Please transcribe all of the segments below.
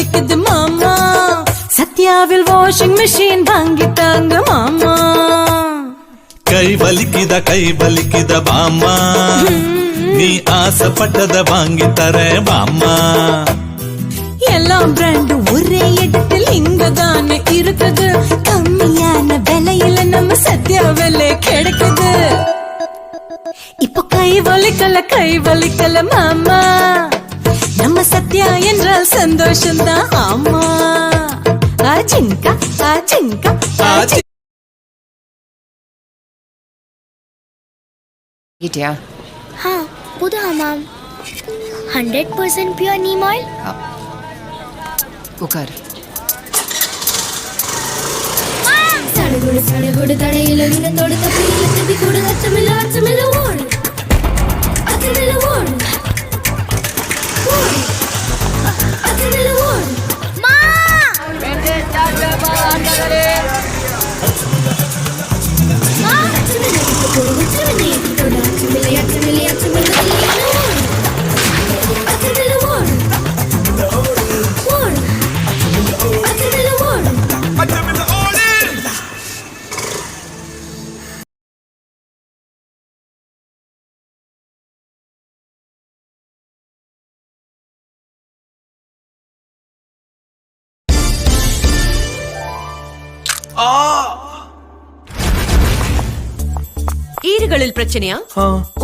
வலிக்குது மாமா, சத்யாவில் washing machine வாங்கிட்டாங்க மாமா. கை வலிக்குத மாமா, நீ ஆசைப்பட்டத வாங்கி தர மாமா. எல்லாம் பிராண்டு ஒரே இடத்தில் இங்கதானே இருக்குது, கம்மியான விலையில நம்ம சத்யா விலை கிடைக்குது. இப்ப கை வலிக்கல மாமா, நம்ம சத்யா என்றால் சந்தோஷம்தான் ஆமா. ஆஜிங்கா ஆஜிங்கா ஆஜி. हाँ पुदा हमाम 100% प्योर नीम ऑयल. कुकर सड़गुड़ तड़ेलो निन तोड़ तपील तभी कुड़ अचमिल ओड़ अचमिल ओड़ अचमिल ओड़ मां बेटे चाचा अंदर मां अचमिल कुड़ अचमिल तोड़ अचमिल ஈறுகளில் பிரச்சனையா?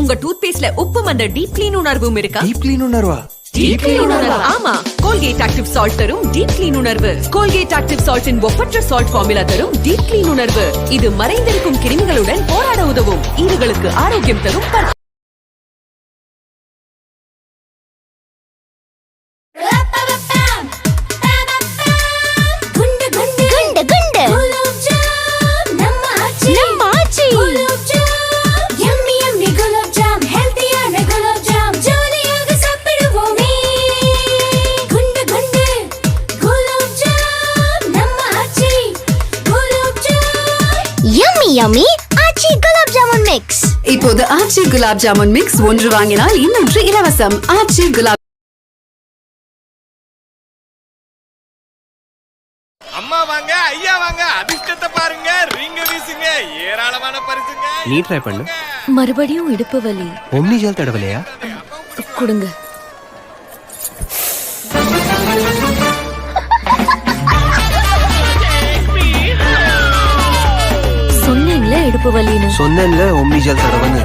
உங்க டூத் பேஸ்ட்ல உப்பும் அந்த டீப் கிளீன் உணர்வும் இருக்கா? டீப் கிளீன் உணர்வா? டீப் கிளீன் உணர்வு ஆமா. கோல்கேட் ஆக்டிவ் சால்ட் தரும் டீப் கிளீன் உணர்வு. கோல்கேட் ஆக்டிவ் சால்ட்டின் ஒப்பற்ற சால்ட் ஃபார்முலா தரும் டீப் கிளீன் உணர்வு. இது மறைந்திருக்கும் கிருமிகளுடன் போராட உதவும். ஈறுகளுக்கு ஆரோக்கியம் தரும். Yummy ஆச்சி குலாப் ஜாமுன் மிக்ஸ். இப்போது ஆச்சி குலாப் ஜாமுன் மிக்ஸ் ஒன்று வாங்கினால் இன்னொன்று இலவசம். ஆச்சி குலாப். அம்மா வாங்க, ஐயா வாங்க, அதிர்ஷ்டத்தை பாருங்க, ரிங்க வீசுங்க, ஏராளமான பரிசுங்க. நீ ட்ரை பண்ணு. மறுபடியும் இடுப்பு வலி. ஒம்னி ஜெல் தடவலையா? கொடுங்க. சொன்னீங்களே இடுப்பு வலின்னு. சொன்னேன்ல ஒம்னி ஜெல் தடவன்னு.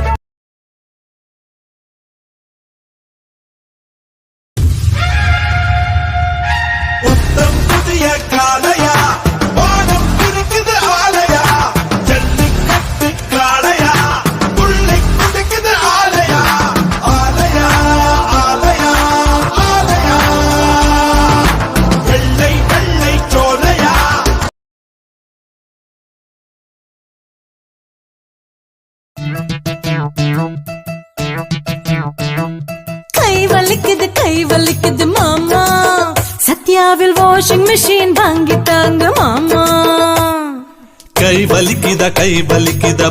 கை வலிக்குது மாமா, சத்யாவில் வாஷிங் மிஷின் வாங்கிட்டாங்க மாமா. கை வலிக்குத